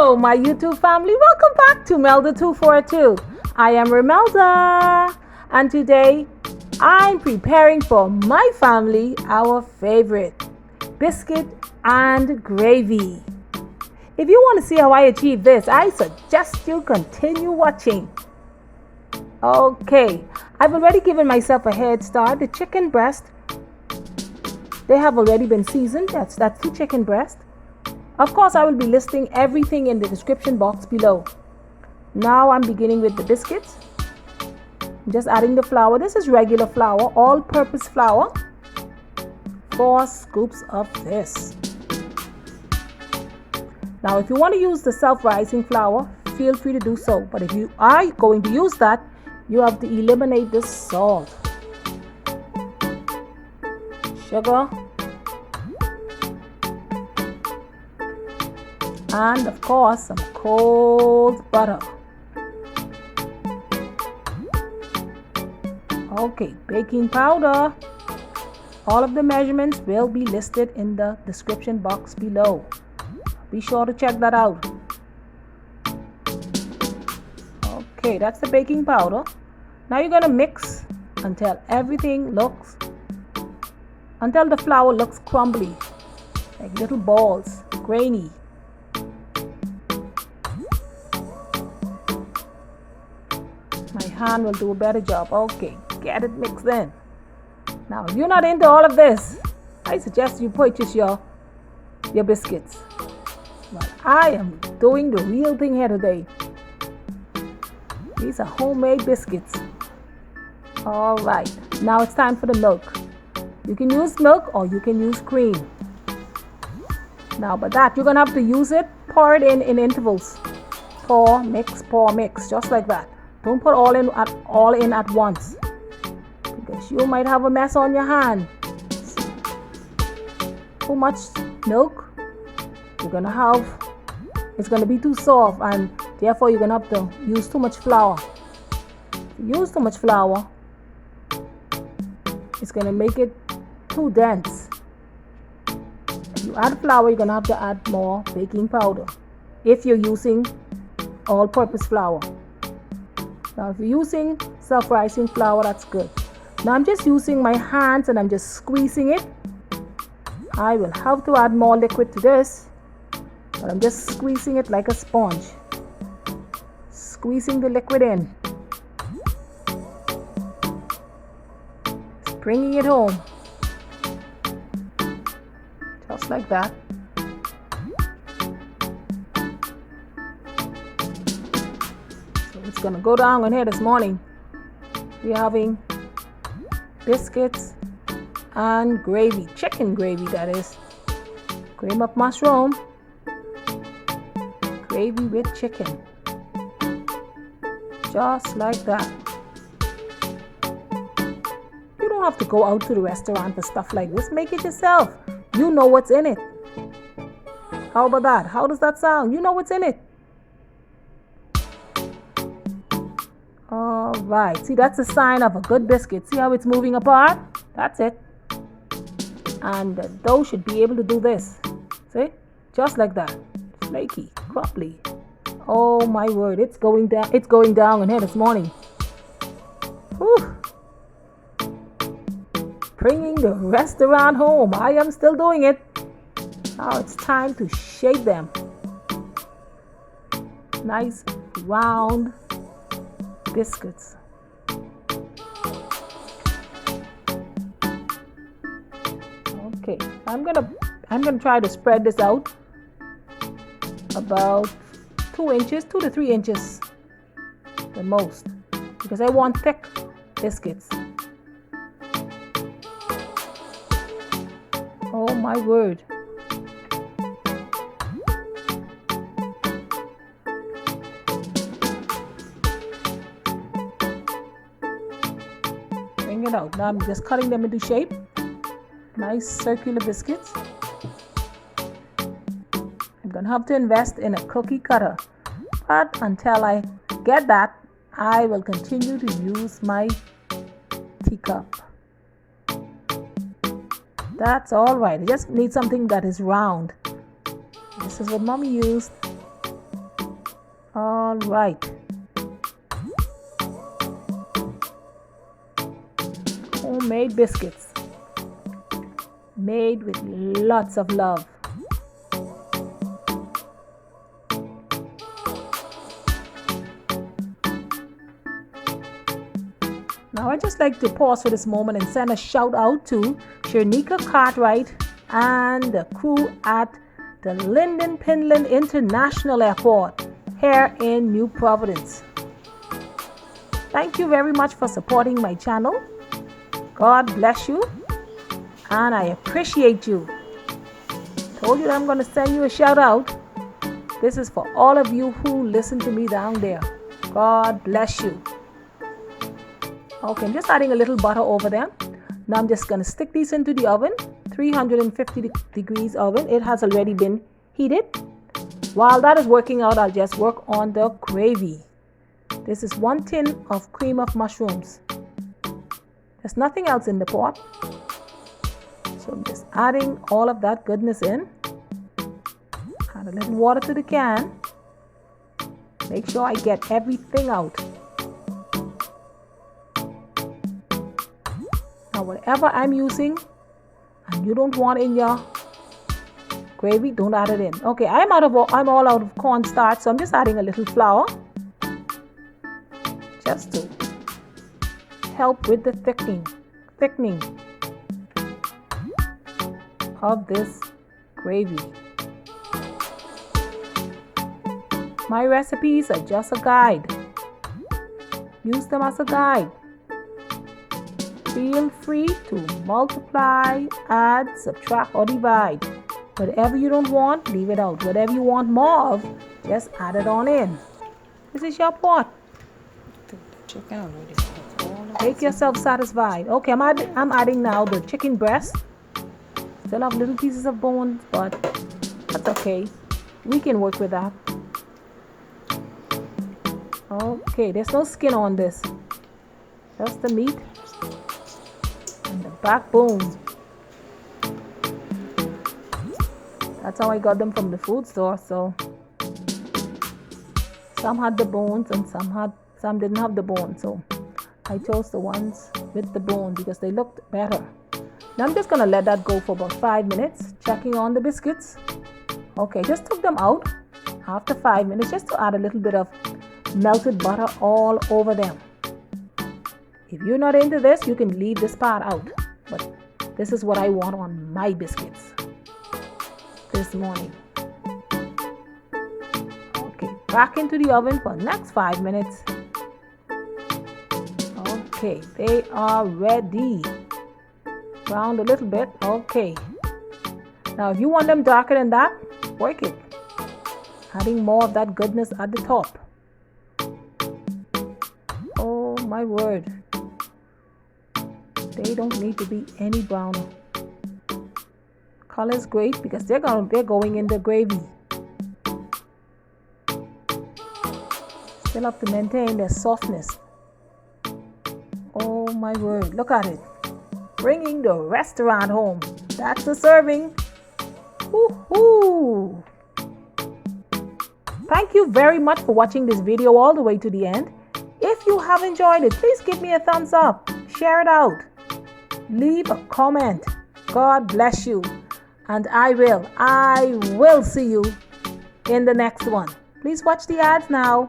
Hello, my YouTube family. Welcome back to Melda 242. I am Melda, and today I'm preparing for my family our favorite biscuit and gravy. If you want to see how I achieve this, I suggest you continue watching. Okay, I've already given myself a head start. The chicken breast, they have already been seasoned. That's the chicken breast. Of course, I will be listing everything in the description box below. Now I'm beginning with the biscuits. I'm just adding the flour. This is regular flour, all-purpose flour. 4 scoops of this. Now, if you want to use the self-rising flour, feel free to do so. But if you are going to use that, you have to eliminate the salt, sugar, and of course some cold butter. Okay, baking powder. All of the measurements will be listed in the description box below. Be sure to check that out. Okay, that's the baking powder. Now you're going to mix until until the flour looks crumbly, like little balls, grainy. My hand will do a better job. Okay, get it mixed in. Now, if you're not into all of this, I suggest you purchase your biscuits. But I am doing the real thing here today. These are homemade biscuits. All right, now it's time for the milk. You can use milk or you can use cream. Now, but that you're gonna have to use it, pour it in intervals. Pour, mix, just like that. Don't put all in at once, because you might have a mess on your hand. Too much milk, it's gonna be too soft, and therefore you're gonna have to use too much flour. If you use too much flour, it's gonna make it too dense. If you add flour, you're gonna have to add more baking powder if you're using all-purpose flour. Now, if you're using self-rising flour, that's good. Now, I'm just using my hands and I'm just squeezing it. I will have to add more liquid to this, but I'm just squeezing it like a sponge. Squeezing the liquid in. Bringing it home. Just like that. It's gonna go down in here this morning. We're having biscuits and gravy, chicken gravy that is. Cream of mushroom, gravy with chicken. Just like that. You don't have to go out to the restaurant for stuff like this. Make it yourself. You know what's in it. How about that? How does that sound? You know what's in it. All right, see, that's a sign of a good biscuit. See how it's moving apart? That's it. And the dough should be able to do this. See? Just like that. Flaky, crumbly. Oh my word, it's going down in here this morning. Whew. Bringing the restaurant home. I am still doing it. Now it's time to shape them. Nice round biscuits. Okay, I'm gonna try to spread this out about 2 to 3 inches the most, because I want thick biscuits. Oh my word. It out. Now I'm just cutting them into shape. Nice circular biscuits. I'm gonna have to invest in a cookie cutter, but until I get that, I will continue to use my teacup. That's all right. I just need something that is round. This is what mommy used. All right. Homemade biscuits, made with lots of love. Now I just like to pause for this moment and send a shout out to Shernika Cartwright and the crew at the Linden Pinland International Airport here in New Providence. Thank you very much for supporting my channel. God bless you, and I appreciate you. Told you that I'm going to send you a shout out. This is for all of you who listen to me down there. God bless you. Okay, I'm just adding a little butter over them. Now I'm just going to stick these into the oven, 350 degrees oven. It has already been heated. While that is working out, I'll just work on the gravy. This is 1 tin of cream of mushrooms. There's nothing else in the pot. So I'm just adding all of that goodness in. Add a little water to the can. Make sure I get everything out. Now whatever I'm using and you don't want in your gravy, don't add it in. Okay, I'm all out of cornstarch, so I'm just adding a little flour just to help with the thickening of this gravy. My recipes are just a guide. Use them as a guide. Feel free to multiply, add, subtract, or divide. Whatever you don't want, leave it out. Whatever you want more of, just add it on in. This is your pot. Make yourself satisfied. Okay, I'm adding now the chicken breast. Still have little pieces of bones, but that's okay. We can work with that. Okay, there's no skin on this. Just the meat and the backbone. That's how I got them from the food store. So some had the bones and some didn't have the bone. So I chose the ones with the bone because they looked better. Now I'm just gonna let that go for about 5 minutes, checking on the biscuits. Okay, just took them out after 5 minutes just to add a little bit of melted butter all over them. If you're not into this, you can leave this part out, but this is what I want on my biscuits this morning. Okay, back into the oven for the next 5 minutes. Okay, they are ready. Browned a little bit. Okay. Now if you want them darker than that, work it. Adding more of that goodness at the top. Oh my word. They don't need to be any browner. Color is great because they're going in the gravy. Still have to maintain their softness. Oh my word, look at it. Bringing the restaurant home. That's the serving. Woohoo! Thank you very much for watching this video all the way to the end. If you have enjoyed it, please give me a thumbs up. Share it out. Leave a comment. God bless you. And I will see you in the next one. Please watch the ads now.